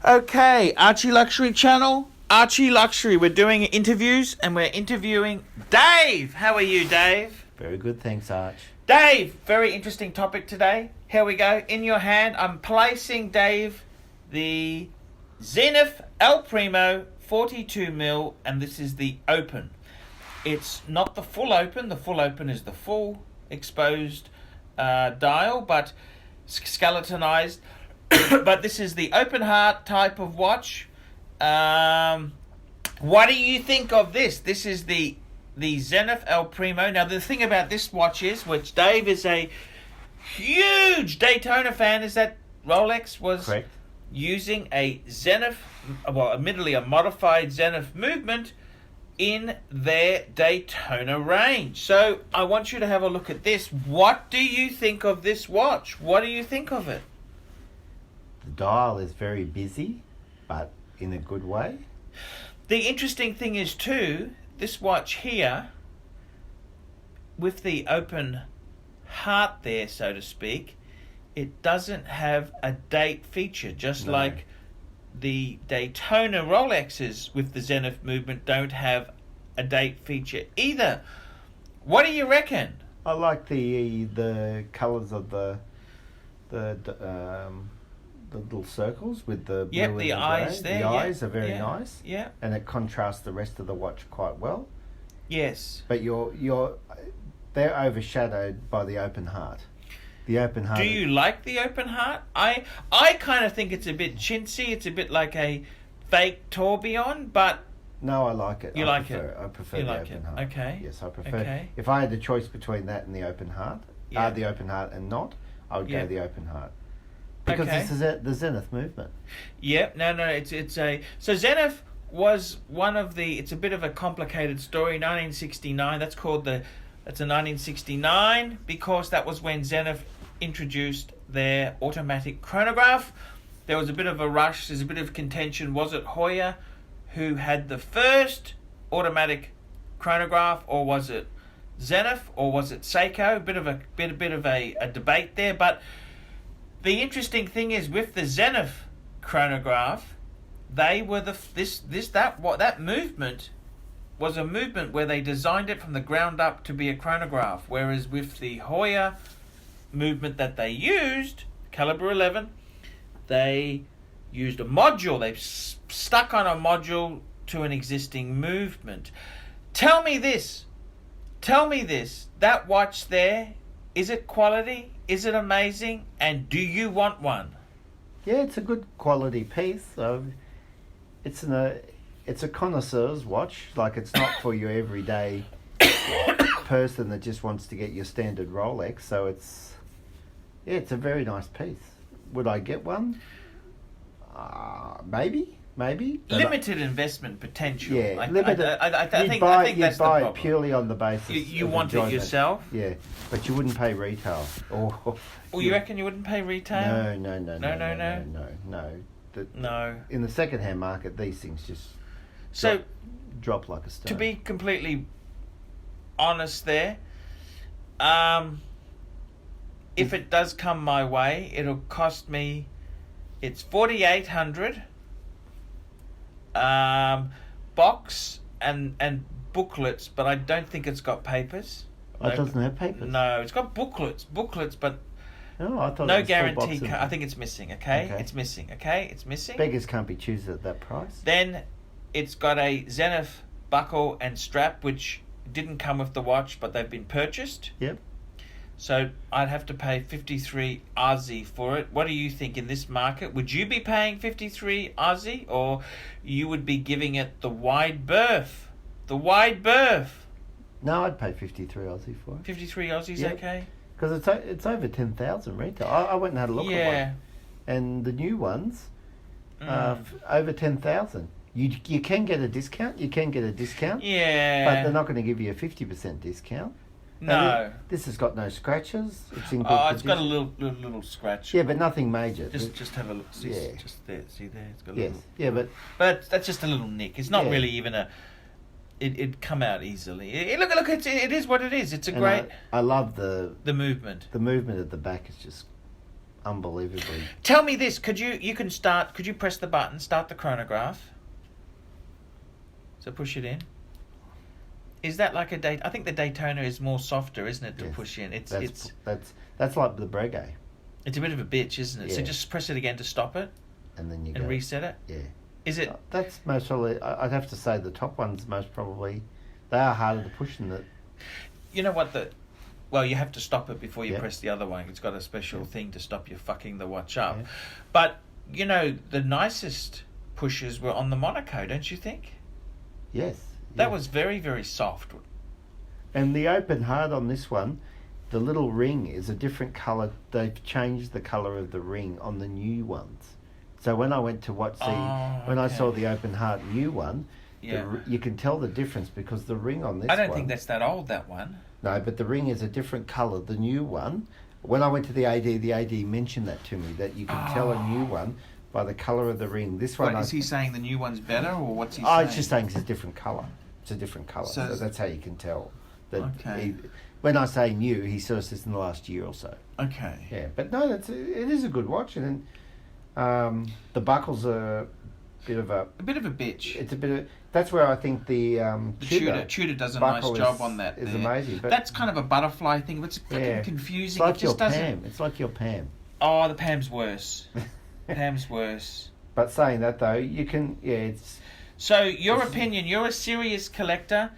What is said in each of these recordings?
Okay, ArchieLuxury channel, ArchieLuxury. We're doing interviews and we're interviewing Dave. How are you, Dave? Very good, thanks, Arch. Dave, very interesting topic today. Here we go. In your hand, I'm placing, Dave, the ZENITH El Primo 42mm, and this is the open. It's not the full open. The full open is the full exposed dial, but skeletonized. But this is the open heart type of watch. What do you think of this? This is the ZENITH El Primo. Now, the thing about this watch is, which Dave is a huge Daytona fan, is that Rolex was Correct. using a ZENITH, well, admittedly a modified ZENITH movement in their Daytona range. So I want you to have a look at this. What do you think of this watch? What do you think of it? The dial is very busy, but in a good way. The interesting thing is too, this watch here, with the open heart there, so to speak, it doesn't have a date feature, just No. like the Daytona Rolexes with the ZENITH movement don't have a date feature either. What do you reckon? I like the colours of the little circles with the blue Yep, and the the eyes grey. there. The yeah, eyes are very yeah, nice, Yeah. and it contrasts the rest of the watch quite well. Yes. But they're overshadowed by the open heart. The open heart. Do you like the open heart? I kind of think it's a bit chintzy. It's a bit like a fake tourbillon, but No, I like it. You I like prefer, it? I prefer You the like open it? heart. Okay. Yes, I prefer. Okay. If I had the choice between that and the open heart, Yeah. the open heart and not, I would Yeah. go the open heart. Because Okay. this is the ZENITH movement. Yep, no, it's a... So ZENITH was one of the... It's a bit of a complicated story. 1969, that's a 1969, because that was when ZENITH introduced their automatic chronograph. There was a bit of a rush, there's a bit of contention. Was it Hoya who had the first automatic chronograph, or was it ZENITH, or was it Seiko? A bit of a debate there, but... The interesting thing is, with the ZENITH chronograph, they were that movement was a movement where they designed it from the ground up to be a chronograph. Whereas with the Hoya movement that they used, caliber 11, they used a module. They've stuck on a module to an existing movement. Tell me this. That watch there, is it quality? Is it amazing? And do you want one? Yeah, it's a good quality piece. It's a connoisseur's watch. Like, it's not for your everyday person that just wants to get your standard Rolex. So it's a very nice piece. Would I get one? Maybe. But Limited investment potential. Yeah, limited. I think you'd that's the buy problem. it purely on the basis. You of want enjoyment. it yourself? Yeah, but you wouldn't pay retail. Well, you reckon you wouldn't pay retail? No. No. In the second-hand market, these things just So, drop like a stone. to be completely honest there, if it does come my way, it'll cost me, it's 4,800, box and booklets, but I don't think it's got papers. Oh, it doesn't have papers? No, it's got booklets, but No, I thought no it was full guarantee. box of- I think it's missing. Okay, Okay. it's missing. Okay, it's missing. Beggars can't be choosers at that price. Then it's got a ZENITH buckle and strap, which didn't come with the watch, but they've been purchased. Yep. So I'd have to pay 53 Aussie for it. What do you think in this market? Would you be paying 53 Aussie, or you would be giving it the wide berth? The wide berth. No, I'd pay 53 Aussie for it. 53 Aussie's Yep. okay? Because it's over 10,000 retail. I went and had a look at Yeah. one. And the new ones, Mm. over 10,000. You can get a discount. Yeah. But they're not going to give you a 50% discount. No. And this has got no scratches. It's in good Oh, it's got a condition. little scratch. Yeah, but nothing major. Just have a look. See, Yeah. just there. See there. It's got a Yes. little. Yeah, But that's just a little nick. It's not Yeah. really even a. It'd come out easily. Look! It is what it is. It's a and great. I love the The movement. movement at the back is just unbelievably. Tell me this: could you press the button, start the chronograph? So push it in. Is that like a date? I think the Daytona is more softer, isn't it, to push in? It's like the Breguet. It's a bit of a bitch, isn't it? Yeah. So just press it again to stop it, and then reset it. Yeah. Is it? That's most probably. I'd have to say the top ones most probably. They are harder to push than the. You know what Well, you have to stop it before you Yeah. press the other one. It's got a special thing to stop you fucking the watch up. Yeah. But you know, the nicest pushes were on the Monaco, don't you think? Yes. That was very, very soft. And the open heart on this one, the little ring is a different colour. They've changed the colour of the ring on the new ones. So when I went to I saw the open heart new one, you can tell the difference because the ring on this one... I don't think that's that old, that one. No, but the ring is a different colour. The new one, when I went to the AD mentioned that to me, that you can tell a new one by the colour of the ring. This one... Is he saying the new one's better, or what's he saying? saying? It's just saying it's a different colour. It's a different colour. So that's how you can tell. That okay. When I say new, he sort of says in the last year or so. Okay. Yeah, but no, it is a good watch, and the buckles are a bit of a bitch. It's a bit of, that's where I think the Tudor does a nice job on that. Is amazing. But that's kind of a butterfly thing, but it's fucking confusing. It's like your Pam. It's like your Pam. Oh, the Pam's worse. Pam's worse. But saying that though, you can it's. So your opinion, you're a serious collector.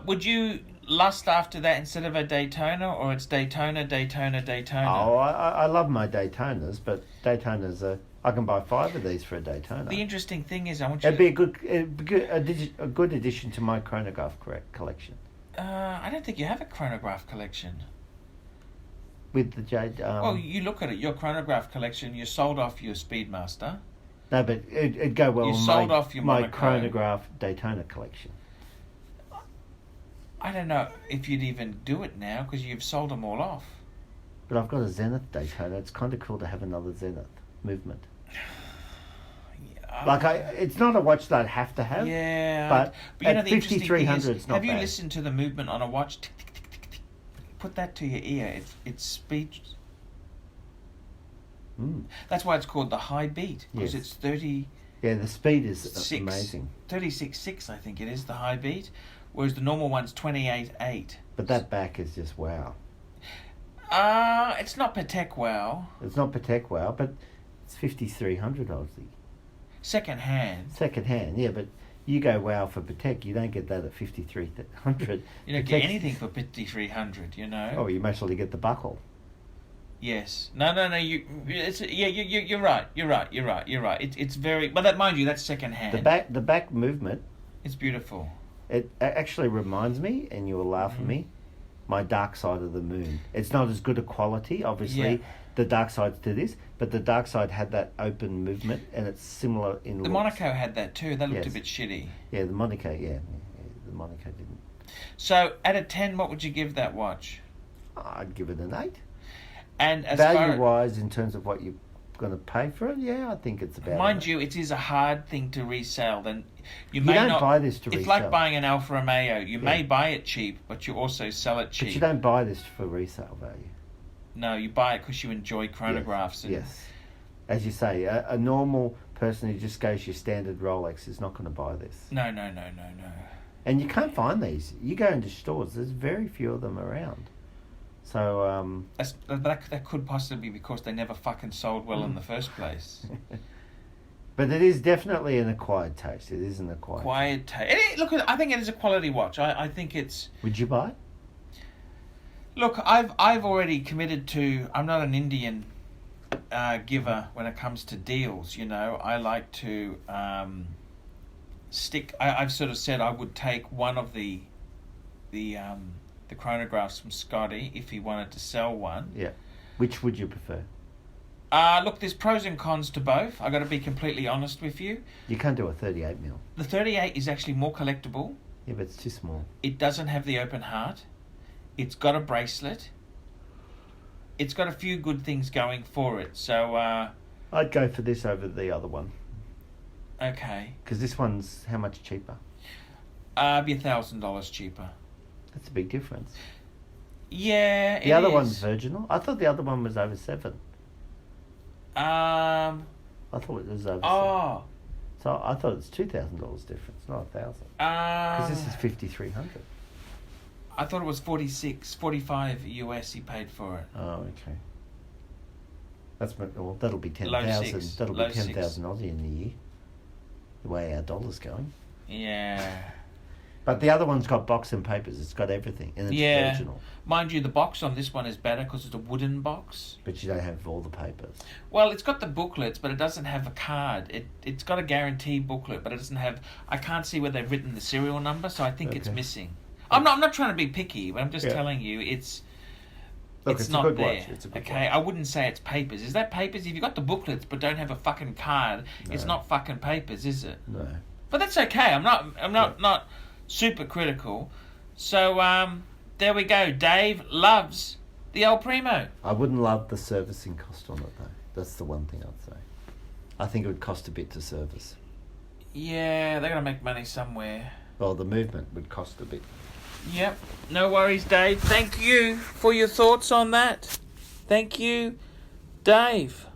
Would you lust after that instead of a Daytona, or it's Daytona? Oh, I love my Daytonas, but Daytonas are... I can buy 5 of these for a Daytona. The interesting thing is, I want you. It'd be a good addition to my chronograph collection. I don't think you have a chronograph collection. With the Jade. Well, you look at it. Your chronograph collection. You sold off your Speedmaster. No, but it'd go well. You sold off your my Monaco. chronograph Daytona collection. I don't know if you'd even do it now because you've sold them all off. But I've got a Zenith Daytona. It's kind of cool to have another Zenith movement. It's not a watch that I'd have to have. Yeah, but you know the interesting thing is, it's not have you bad. listened to the movement on a watch? Tick, tick, tick, tick, tick. Put that to your ear. It's speed. That's why it's called the high beat, because it's 30. Yeah, the speed is amazing. 36.6, I think it is, the high beat, whereas the normal one's 28.8. But that back is just wow. It's not Patek wow. It's not Patek wow, but it's 5,300 Aussie. Second hand, yeah, but you go wow for Patek, you don't get that at 5,300. You don't get anything for 5,300, you know. Oh, you mostly get the buckle. Yes. No. You're right. It's very. But that, mind you, that's second hand. The back movement. It's beautiful. It actually reminds me, and you will laugh at me, my Dark Side of the Moon. It's not as good a quality, obviously. Yeah. The Dark Side's to this, but the Dark Side had that open movement, and it's similar in looks. The Monaco had that too. That looked a bit shitty. Yeah, the Monaco. Yeah, the Monaco didn't. So, out of 10, what would you give that watch? I'd give it an 8. And as value-wise, in terms of what you're going to pay for it, yeah, I think it's about. Mind you, it is a hard thing to resell. Then you don't buy this to resell. It's like buying an Alfa Romeo. You may buy it cheap, but you also sell it cheap. But you don't buy this for resale value. No, you buy it because you enjoy chronographs. Yes. As you say, a normal person who just goes your standard Rolex is not going to buy this. No. And you can't find these. You go into stores, there's very few of them around. So that could possibly be because they never fucking sold well in the first place. But it is definitely an acquired taste. It is an acquired taste. Look, I think it is a quality watch. I think it's. Would you buy it? Look, I've already committed to. I'm not an Indian giver when it comes to deals. You know, I like to stick. I've sort of said I would take one of the chronographs from Scotty if he wanted to sell one. Yeah. Which would you prefer? Look, there's pros and cons to both. I got to be completely honest with you. You can't do a 38 mil. The 38 is actually more collectible. Yeah, but it's too small. It doesn't have the open heart. It's got a bracelet. It's got a few good things going for it. So I'd go for this over the other one. Okay. Because this one's how much cheaper? Be $1,000 cheaper. That's a big difference. Yeah, the other one's virginal. I thought the other one was over 7. Um. I thought it was over. Oh. So I thought it's $2,000 difference, not $1,000. Because this is 5,300. I thought it was 45 US he paid for it. Oh, okay. Well, that'll be 10,000. Low That'll Low be 10,000 Aussie in the year. The way our dollar's going. Yeah. But the other one's got box and papers. It's got everything, and it's original. Mind you, the box on this one is better because it's a wooden box. But you don't have all the papers. Well, it's got the booklets, but it doesn't have a card. It's got a guarantee booklet, but it doesn't have. I can't see where they've written the serial number, so I think it's missing. I'm not trying to be picky, but I'm just telling you it's. Look, it's a not good there. watch. It's a good okay, watch. I wouldn't say it's papers. Is that papers? If you got the booklets but don't have a fucking card, it's not fucking papers, is it? No. But that's okay. I'm not super critical. So there we go. Dave loves the old Primo. I wouldn't love the servicing cost on it though. That's the one thing I'd say. I think it would cost a bit to service. Yeah, they're gonna make money somewhere. Well, the movement would cost a bit. Yep. No worries, Dave. Thank you for your thoughts on that. Thank you, Dave.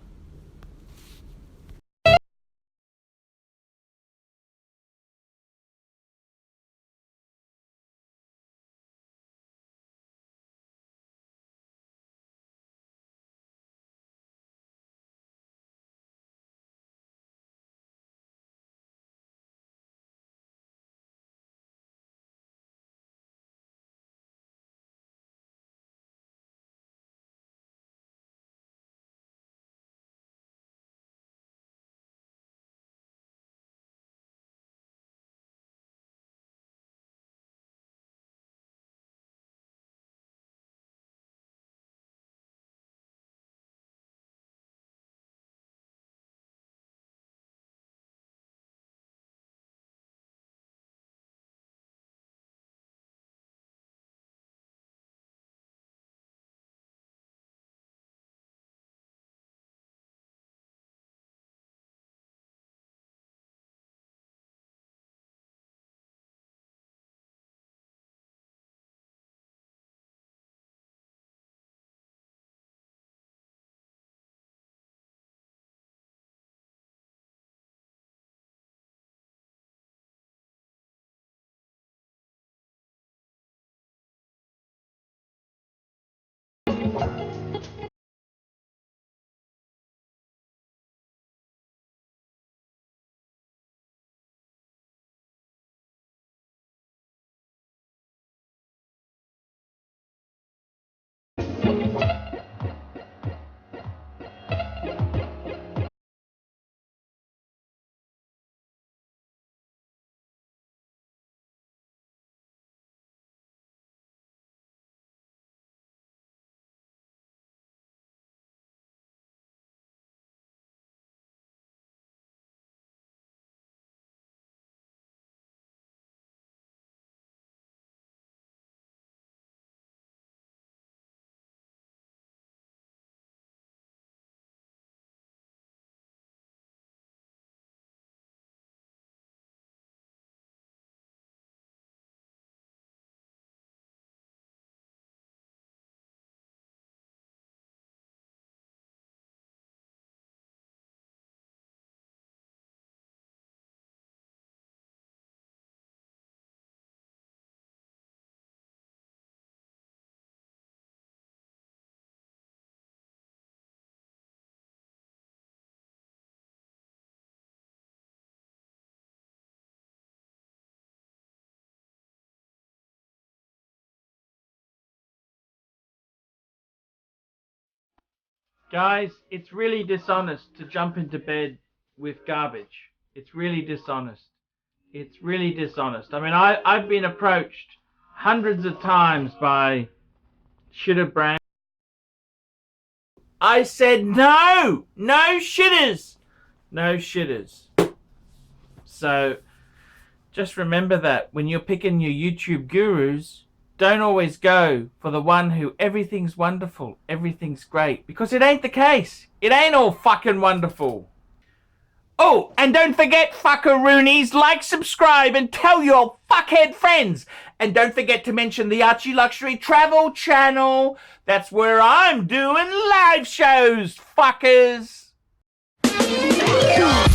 Guys, it's really dishonest to jump into bed with garbage. It's really dishonest. It's really dishonest. I mean, I've been approached hundreds of times by shitter brands. I said no! No shitters! No shitters. So, just remember that when you're picking your YouTube gurus, don't always go for the one who everything's wonderful, everything's great, because it ain't the case. It ain't all fucking wonderful. Oh, and don't forget, fuckaroonies, like, subscribe, and tell your fuckhead friends. And don't forget to mention the ArchieLuxury travel channel. That's where I'm doing live shows, fuckers. Go!